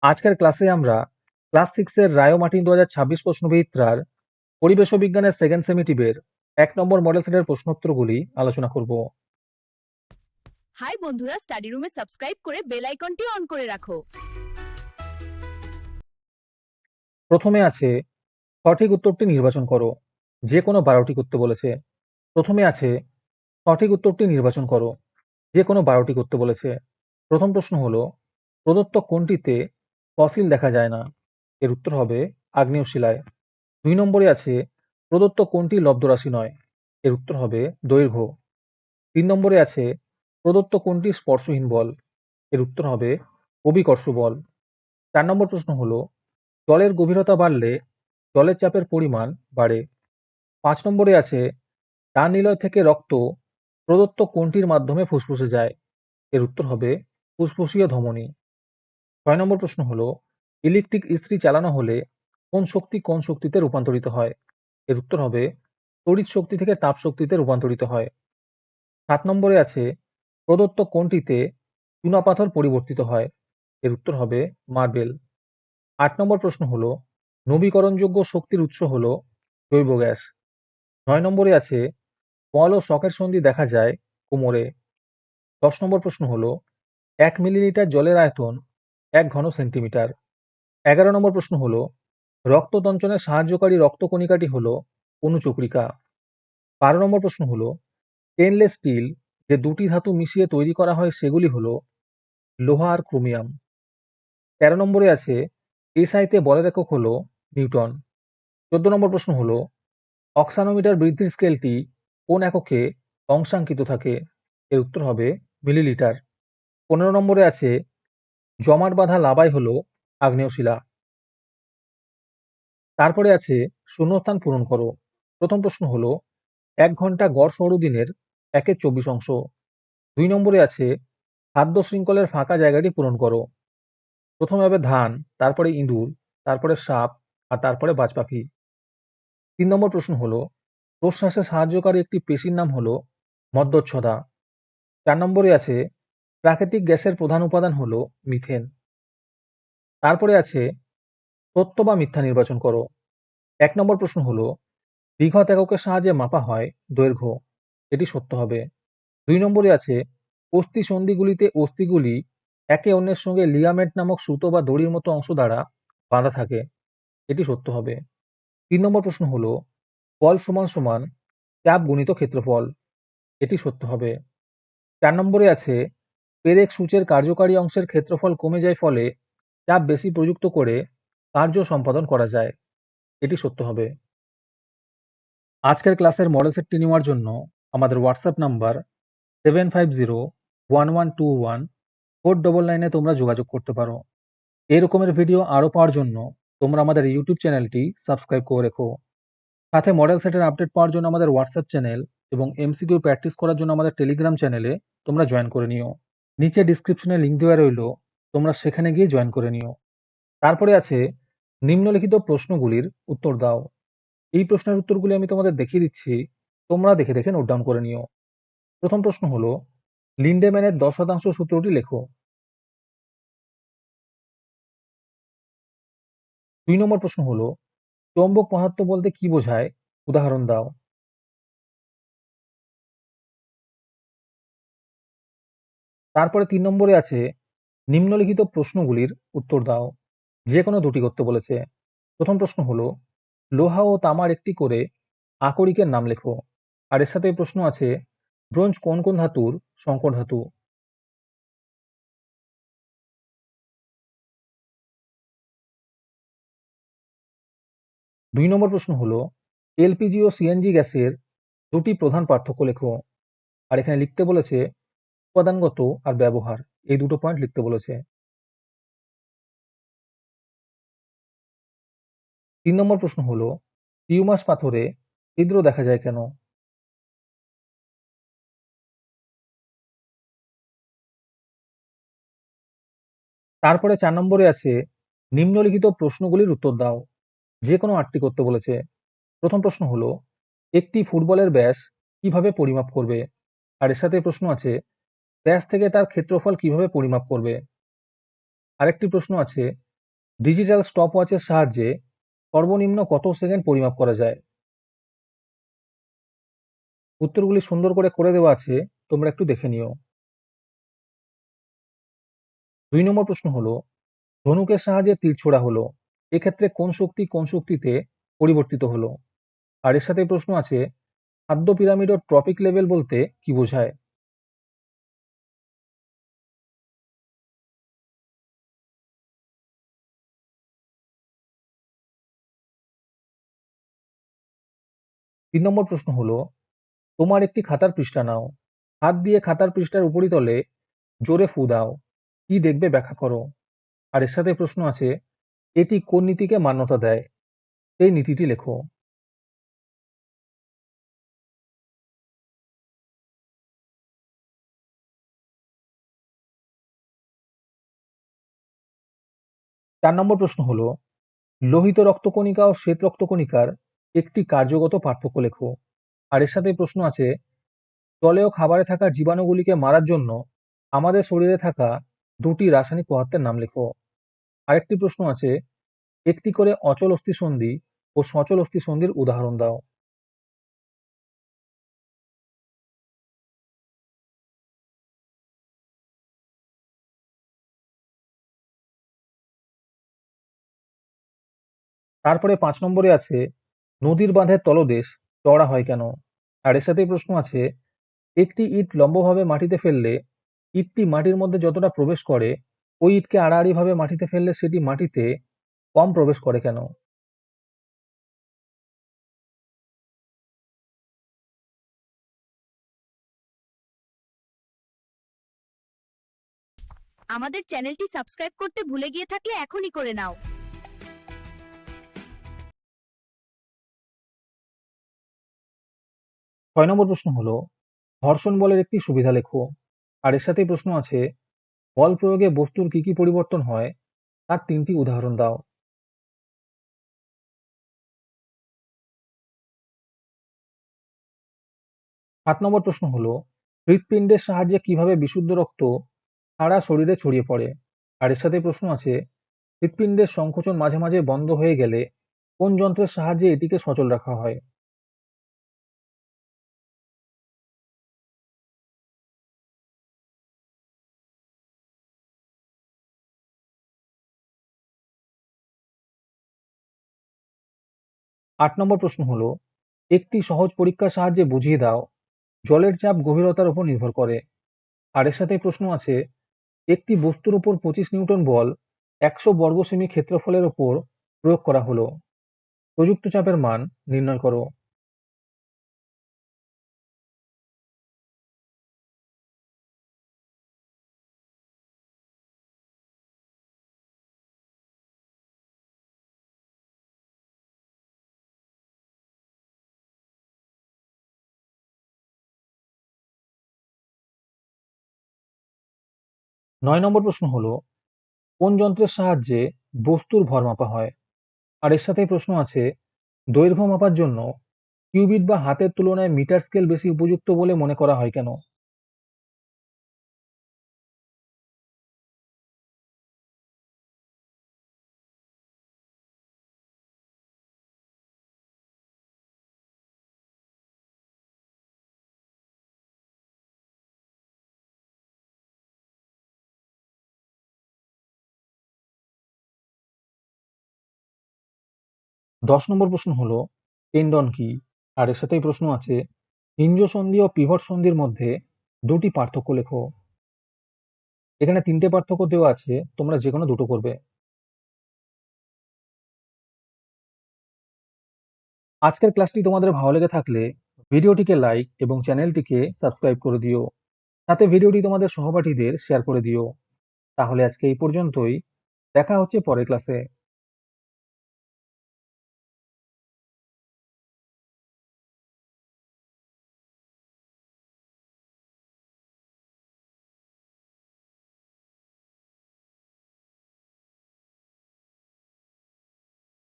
আজকের ক্লাসে আমরা ক্লাস 6 এর রায় ও মার্টিন 2026 প্রশ্নবিচিত্রার পরিবেশ ও বিজ্ঞানের সেকেন্ড সেমিটিভের 1 নম্বর মডেল সেটের প্রশ্নোত্তরগুলি আলোচনা করব। হাই বন্ধুরা, স্টাডি রুমে সাবস্ক্রাইব করে বেল আইকনটি অন করে রাখো। প্রথমে আছে সঠিক উত্তরটি নির্বাচন করো। যে কোনো 12টি করতে বলেছে। প্রথমে আছে সঠিক উত্তরটি নির্বাচন করো। যে কোনো 12টি করতে বলেছে। প্রথম প্রশ্ন হলো প্রদত্ত কোনটিতে ফসিল দেখা যায় না? এর উত্তর হবে আগ্নেয় শিলায়। 2 নম্বরে আছে প্রদত্ত কোনটি লব্ধ রাশি নয়? এর উত্তর হবে দৈর্ঘ্য। 3 নম্বরে আছে প্রদত্ত কোনটি স্পর্শহীন বল? এর উত্তর হবে অভিকর্ষ বল। 4 নম্বর প্রশ্ন হলো জলের গভীরতা বাড়লে জলের চাপের পরিমাণ বাড়ে। 5 নম্বরে আছে ডান নিলয় থেকে রক্ত প্রদত্ত কোনটির মাধ্যমে ফুসফুসে যায়? এর উত্তর হবে ফুসফুসীয় ধমনী। 6 নম্বর প্রশ্ন হলো ইলেকট্রিক ইস্ত্রি চালানো হলে কোন শক্তি কোন শক্তিতে রূপান্তরিত হয়? এর উত্তর হবে তড়িৎ শক্তি থেকে তাপ শক্তিতে রূপান্তরিত হয়। 7 নম্বরে আছে প্রদত্ত কোনটিতে চুনাপাথর পরিবর্তিত হয়? এর উত্তর হবে মার্বেল। 8 নম্বর প্রশ্ন হলো নবীকরণযোগ্য শক্তির উৎস হলো জৈব গ্যাস। 9 নম্বরে আছে বল ও শকের সন্ধি দেখা যায় কোমরে। 10 নম্বর প্রশ্ন হলো 1 মিলিলিটার জলের আয়তন 1 ঘন সেন্টিমিটার। 11 নম্বর প্রশ্ন হলো রক্ততঞ্চনে সাহায্যকারী রক্তকণিকাটি হলো অনুচক্রিকা। 12 নম্বর প্রশ্ন হলো স্টেনলেস স্টিল যে দুটি ধাতু মিশিয়ে তৈরি করা হয় সেগুলি হলো লোহা আর ক্রোমিয়াম। 13 নম্বরে আছে এসআইতে বলের একক হলো নিউটন। 14 নম্বর প্রশ্ন হলো অক্সানোমিটার বৃদ্ধির স্কেলটি কোন এককে অংশাঙ্কিত থাকে? এর উত্তর হবে মিলিলিটার। 15 নম্বরে আছে জমাট বাঁধা লাবাই হলো আগ্নেয় শিলা। তারপরে আছে শূন্যস্থান পূরণ করো। প্রথম প্রশ্ন হলো 1 ঘন্টা গড় সৌরদিনের 1/24 অংশ। 2 নম্বরে আছে খাদ্য শৃঙ্খলের ফাঁকা জায়গাটি পূরণ করো। প্রথমে হবে ধান, তারপরে ইঁদুর, তারপরে সাপ আর তারপরে বাজপাখি। 3 নম্বর প্রশ্ন হলো প্রশ্বাসে সাহায্যকারী একটি পেশির নাম হলো মধ্যচ্ছদা। 4 নম্বরে আছে প্রাকৃতিক গ্যাসের প্রধান উপাদান হলো মিথেন। তারপরে আছে সত্য বা মিথ্যা নির্বাচন করো। 1 নম্বর প্রশ্ন হলো বৃহৎ এককের সাহায্যে মাপা হয় দৈর্ঘ্য। এটি সত্য হবে। 2 নম্বরে আছে অস্থি সন্ধিগুলিতে অস্থিগুলি একে অন্যের সঙ্গে লিগামেন্ট নামক সুতো বা দড়ির মতো অংশ দ্বারা বাঁধা থাকে। এটি সত্য হবে। 3 নম্বর প্রশ্ন হলো বল সমান সমান চাপ গুণিত ক্ষেত্রফল। এটি সত্য হবে। 4 নম্বরে আছে পেরেক সূচের কার্যকারী অংশের ক্ষেত্রফল কমে যায় ফলে চাপ বেশি প্রযুক্ত করে কার্য সম্পাদন করা যায়। এটি সত্য হবে। আজকের ক্লাসের মডেল সেটটি নেওয়ার জন্য আমাদের হোয়াটসঅ্যাপ নাম্বার 7501114999 তোমরা যোগাযোগ করতে পারো। এই রকমের ভিডিও আরও পাওয়ার জন্য তোমরা আমাদের ইউটিউব চ্যানেলটি সাবস্ক্রাইব করে রেখো। সাথে মডেল সেটের আপডেট পাওয়ার জন্য আমাদের হোয়াটসঅ্যাপ চ্যানেল এবং এমসিকিউ প্র্যাকটিস করার জন্য আমাদের টেলিগ্রাম চ্যানেলে তোমরা জয়েন করে নিও। নিচে ডিসক্রিপশনে লিঙ্ক দেওয়া রইল, তোমরা সেখানে গিয়ে জয়েন করে নিও। তারপরে আছে নিম্নলিখিত প্রশ্নগুলির উত্তর দাও। এই প্রশ্নের উত্তরগুলি আমি তোমাদের দেখিয়ে দিচ্ছি, তোমরা দেখে দেখে নোট ডাউন করে নিও। প্রথম প্রশ্ন হলো লিন্ডেম্যানের 10% সূত্রটি লেখো। 2 নম্বর প্রশ্ন হলো চৌম্বক মাহাত্ম্য বলতে কি বোঝায়? উদাহরণ দাও। তারপরে 3 নম্বরে আছে নিম্নলিখিত প্রশ্নগুলির উত্তর দাও। যে কোনো দুটি করতে বলেছে। প্রথম প্রশ্ন হলো লোহা ও তামার একটি করে আকরিকের নাম লেখো। আর এর সাথে প্রশ্ন আছে ব্রোঞ্জ কোন কোন ধাতুর সংকর ধাতু। 2 নম্বর প্রশ্ন হলো এলপিজি ও সিএনজি গ্যাসের দুটি প্রধান পার্থক্য লেখো। আর এখানে লিখতে বলেছে উপাদানগত আর ব্যবহার, এই দুটো পয়েন্ট লিখতে বলেছে। 3 নম্বর প্রশ্ন হলো টিউমাস পাথরে ছিদ্র দেখা যায় কেন? তারপরে 4 নম্বরে আছে নিম্নলিখিত প্রশ্নগুলির উত্তর দাও। যে কোনো 8টি করতে বলেছে। প্রথম প্রশ্ন হলো একটি ফুটবলের ব্যাস কিভাবে পরিমাপ করবে? আর এর সাথে প্রশ্ন আছে ব্যাস থেকে তার ক্ষেত্রফল কিভাবে পরিমাপ করবে? আরেকটি প্রশ্ন আছে ডিজিটাল স্টপওয়াচের সাহায্যে সর্বনিম্ন কত সেকেন্ড পরিমাপ করা যায়? উত্তরগুলি সুন্দর করে দেওয়া আছে, তোমরা একটু দেখে নিও। 2 নম্বর প্রশ্ন হলো, ধনুকের সাহায্যে তীর ছোড়া হলো, এক্ষেত্রে কোন শক্তি কোন শক্তিতে পরিবর্তিত হলো? আর এর সাথে প্রশ্ন আছে, খাদ্য পিরামিড ও ট্রপিক লেভেল বলতে কি বোঝায়? 3 নম্বর প্রশ্ন হলো, তোমার একটি খাতার পৃষ্ঠা নাও, হাত দিয়ে খাতার পৃষ্ঠার উপরিতলে জোরে ফু দাও, কি দেখবে ব্যাখ্যা করো। আর এর সাথে প্রশ্ন আছে, এটি কোন নীতিকে মান্যতা দেয়? সেই নীতিটি লেখো। 4 নম্বর প্রশ্ন হলো, লোহিত রক্তকণিকা ও শ্বেত রক্তকণিকার একটি কার্যগত পার্থক্য লেখো। আর এর সাথে প্রশ্ন আছে, জলে ও খাবারে থাকা জীবাণুগুলিকে মারার জন্য আমাদের শরীরে থাকা দুটি রাসায়নিক পদার্থের নাম লেখো। আরেকটি প্রশ্ন আছে, একটি করে অচল অস্থিসন্ধি ও সচল অস্থিসন্ধির উদাহরণ দাও। তারপরে 5 নম্বরে আছে, নদীর বাঁধের তলদেশ চওড়া হয় কেন? আর এর সাথে প্রশ্ন আছে, একটি ইট লম্বভাবে মাটিতে ফেললে ইটটি মাটির মধ্যে যতটা প্রবেশ করে, ওই ইটকে আড়াআড়ি ভাবে মাটিতে ফেললে সেটি মাটিতে কম প্রবেশ করে কেন? আমাদের চ্যানেলটি সাবস্ক্রাইব করতে ভুলে গিয়ে থাকলে এখনই করে নাও। 6 নম্বর প্রশ্ন হলো, ঘর্ষণ বলের একটি সুবিধা লেখো। আর এর সাথেই প্রশ্ন আছে, বল প্রয়োগে বস্তুর কি কি পরিবর্তন হয়, তার 3টি উদাহরণ দাও। 7 নম্বর প্রশ্ন হলো, হৃৎপিণ্ডের সাহায্যে কিভাবে বিশুদ্ধ রক্ত সারা শরীরে ছড়িয়ে পড়ে? আর এর সাথে প্রশ্ন আছে, হৃৎপিণ্ডের সংকোচন মাঝে মাঝে বন্ধ হয়ে গেলে কোন যন্ত্রের সাহায্যে এটিকে সচল রাখা হয়? 8 নম্বর প্রশ্ন হলো, একটি সহজ পরীক্ষার সাহায্যে বুঝিয়ে দাও জলের চাপ গভীরতার উপর নির্ভর করে। আর এর সাথে প্রশ্ন আছে, একটি বস্তুর উপর 25 নিউটন বল 100 বর্গ সেমি ক্ষেত্রফলের উপর প্রয়োগ করা হলো, প্রযুক্ত চাপের মান নির্ণয় করো। 9 নম্বর প্রশ্ন হলো, কোন যন্ত্রের সাহায্যে বস্তুর ভর মাপা হয়? আর এর সাথে প্রশ্ন আছে, দৈর্ঘ্য মাপার জন্য কিউবিট বা হাতের তুলনায় মিটার স্কেল বেশি উপযুক্ত বলে মনে করা হয় কেন? 10 নম্বর প্রশ্ন হলো, টেন্ডন কি? আর এর সাথেই প্রশ্ন আছে, হিঞ্জ সন্ধি ও পিভট সন্ধির মধ্যে দুটি পার্থক্য লেখো। এখানে 3টে পার্থক্য দেওয়া আছে, তোমরা যে কোনো দুটো করবে। আজকের ক্লাসটি তোমাদের ভালো লেগে থাকলে ভিডিওটিকে লাইক এবং চ্যানেলটিকে সাবস্ক্রাইব করে দিও। সাথে ভিডিওটি তোমাদের সহপাঠীদের শেয়ার করে দিও। তাহলে আজকে এই পর্যন্তই, দেখা হচ্ছে পরের ক্লাসে।